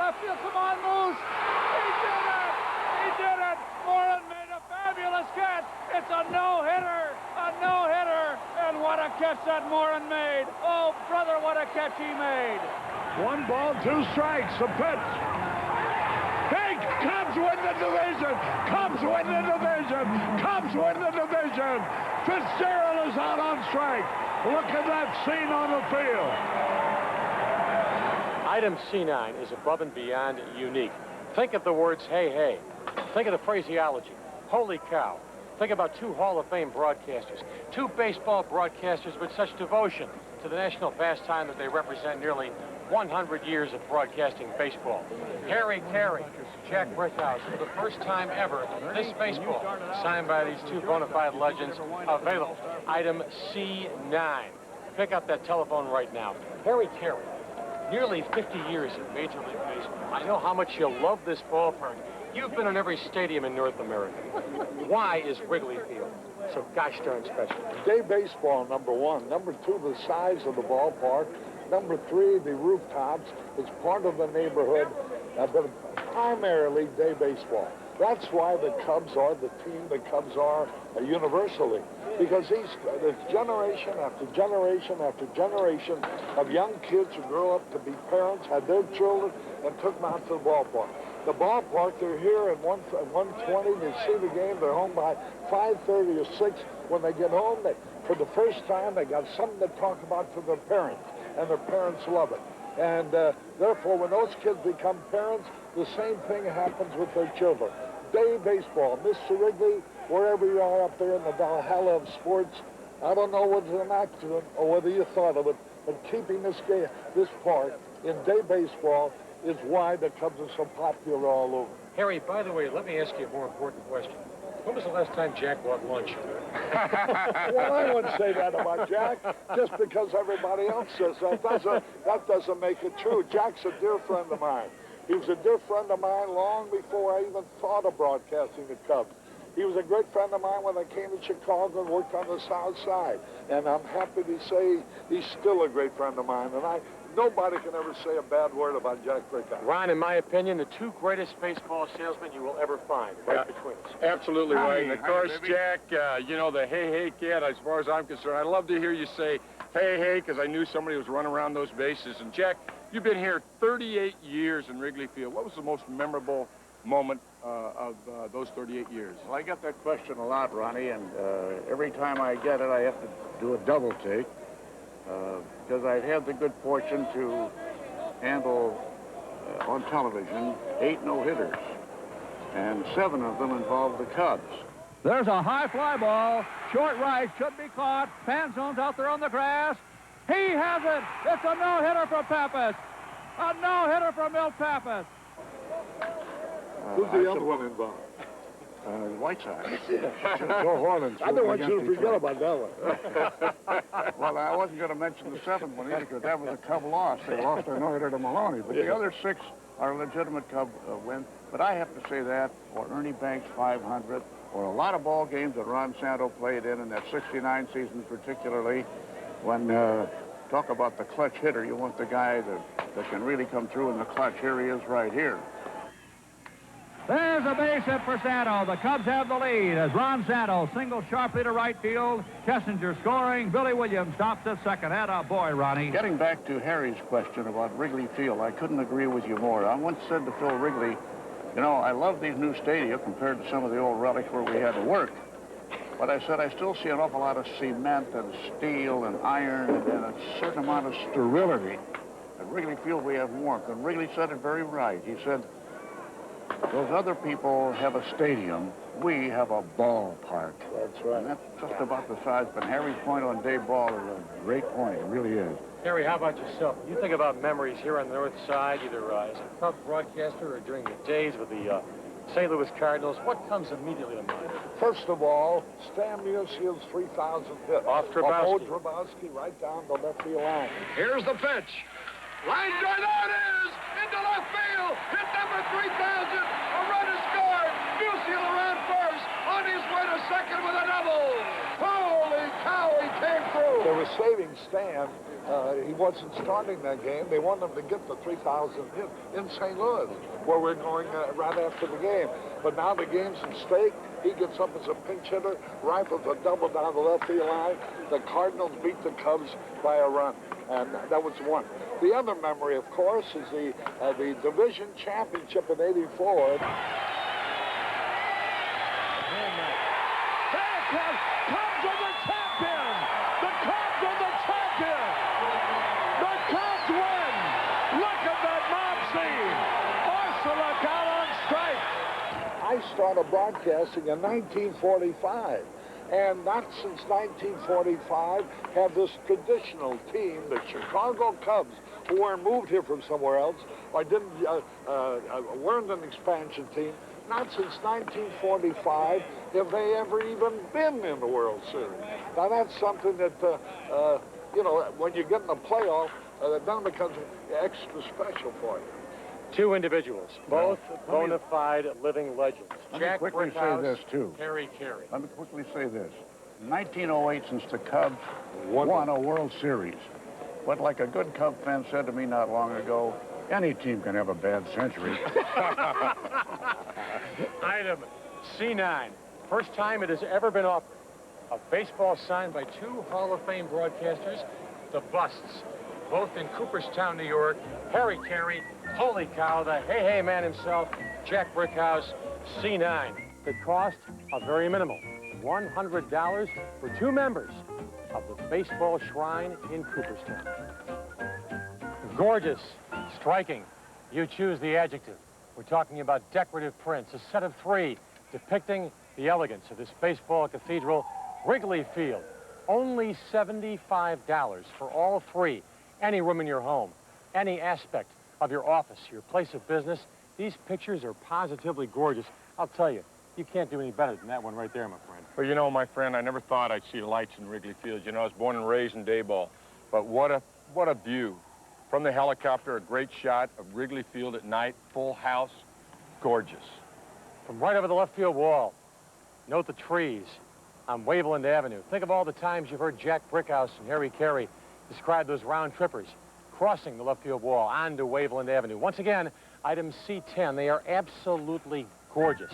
left field. Come on, Moose. He did it. He did it. Moran made a fabulous catch. It's a no-hitter. A no-hitter. And what a catch that Moran made. Oh, brother, what a catch he made. 1 ball, 2 strikes. The pitch. Hey, Cubs win the division. Cubs win the division. Cubs win the division. Fitzgerald is out on strike. Look at that scene on the field. Item C9 is above and beyond unique. Think of the words, hey, hey. Think of the phraseology, holy cow. Think about 2 Hall of Fame broadcasters, 2 baseball broadcasters with such devotion to the national pastime that they represent nearly 100 years of broadcasting baseball. Caray, Jack Brickhouse, for the first time ever, this baseball, signed by these 2 bona fide legends, available. Item C9. Pick up that telephone right now. Caray, nearly 50 years in Major League Baseball. I know how much you love this ballpark. You've been in every stadium in North America. Why is Wrigley Field so gosh darn special? Day baseball, number 1. Number 2, the size of the ballpark. Number 3, the rooftops. It's part of the neighborhood, but primarily day baseball. That's why the Cubs are the team the Cubs are universally, because the generation after generation after generation of young kids who grew up to be parents had their children and took them out to the ballpark. The ballpark, they're here at 1:20. They see the game. They're home by 5:30 or 6. When they get home, for the first time, they got something to talk about to their parents, and their parents love it. And therefore, when those kids become parents, the same thing happens with their children. Day baseball, Mr. Wrigley, wherever you are up there in the Valhalla of sports, I don't know whether it's an accident or whether you thought of it, but keeping this part in day baseball is why the Cubs are so popular all over. Harry, by the way, let me ask you a more important question. When was the last time Jack bought lunch? Well, I wouldn't say that about Jack, just because everybody else says that. That doesn't make it true. Jack's a dear friend of mine. He was a dear friend of mine long before I even thought of broadcasting the Cubs. He was a great friend of mine when I came to Chicago and worked on the South Side. And I'm happy to say he's still a great friend of mine. And nobody can ever say a bad word about Jack Brickhouse. Ron, in my opinion, the 2 greatest baseball salesmen you will ever find, right between us. Absolutely right. And of course, Jack, you know, the hey kid, as far as I'm concerned, I love to hear you say hey, because I knew somebody was running around those bases. And Jack, you've been here 38 years in Wrigley Field. What was the most memorable moment of those 38 years? Well, I get that question a lot, Ronnie, and every time I get it, I have to do a double take. Because I've had the good fortune to handle on television 8 no-hitters, and 7 of them involved the Cubs. There's a high fly ball. Short right, should be caught. Panzone's out there on the grass. He has it. It's a no-hitter for Pappas. A no-hitter for Milt Pappas. Who's the other one involved? White Sox. Joe Horland. I don't want you to forget about that one. Well, I wasn't going to mention the 7th one either, because that was a Cub loss. They lost their no-hitter to Maloney. But the other 6 are legitimate Cub wins. But I have to say that, or Ernie Banks' 500, or a lot of ball games that Ron Santo played in that 69 season particularly, when talk about the clutch hitter, you want the guy that can really come through in the clutch. Here he is right here. There's a base hit for Santo. The Cubs have the lead as Ron Santo singles sharply to right field. Kessinger scoring. Billy Williams stops at second. Atta boy, Ronnie. Getting back to Harry's question about Wrigley Field, I couldn't agree with you more. I once said to Phil Wrigley, you know, I love these new stadia compared to some of the old relics where we had to work. But I said I still see an awful lot of cement and steel and iron and a certain amount of sterility. At Wrigley Field we have warmth. And Wrigley said it very right. He said, those other people have a stadium. We have a ballpark. That's right. And that's just about the size. But Harry's point on day ball is a great point. It really is. Harry, how about yourself? You think about memories here on the north side, either as a Cub broadcaster or during the days with the St. Louis Cardinals. What comes immediately to mind? First of all, Stan Musie's 3,000 hit. Off Trabowski. Old Trabowski right down the left field line. Here's the pitch. Line drive, there it is! Into left field! Hit number 3,000! A run is scored! Musial around first, on his way to second with a double! Holy cow, he came through! They were saving Stan. He wasn't starting that game. They wanted him to get the 3,000 hit in St. Louis, where we're going right after the game. But now the game's at stake. He gets up as a pinch hitter, rifles a double down the left field line. The Cardinals beat the Cubs by a run, and that was one. The other memory, of course, is the division championship in '84. Cubs are the champion! The Cubs are the champion! The Cubs win! Look at that mob scene! Ursula out on strike! I started broadcasting in 1945, and not since 1945 have this traditional team, the Chicago Cubs, who weren't moved here from somewhere else, or weren't an expansion team. Not since 1945 have they ever even been in the World Series. Now that's something that, you know, when you get in the playoff, that then becomes extra special for you. Two individuals, both bona fide living legends. Let me quickly say this, too. Caray. Let me quickly say this. In 1908, since the Cubs won a World Series, but like a good Cub fan said to me not long ago, any team can have a bad century. Item C9. First time it has ever been offered. A baseball signed by two Hall of Fame broadcasters, the busts, both in Cooperstown, New York. Harry Caray, holy cow, the hey man himself, Jack Brickhouse, C9. The cost, a very minimal, $100 for two members of the baseball shrine in Cooperstown. Gorgeous, striking, you choose the adjective. We're talking about decorative prints, a set of three depicting the elegance of this baseball cathedral, Wrigley Field. Only $75 for all three. Any room in your home, any aspect of your office, your place of business. These pictures are positively gorgeous. I'll tell you, you can't do any better than that one right there, my friend. Well, you know, my friend, I never thought I'd see lights in Wrigley Field. You know, I was born and raised in Dayball. But what a view. From the helicopter, a great shot of Wrigley Field at night, full house, gorgeous. From right over the left field wall, note the trees on Waveland Avenue. Think of all the times you've heard Jack Brickhouse and Harry Caray describe those round trippers crossing the left field wall onto Waveland Avenue. Once again, item C10, they are absolutely gorgeous.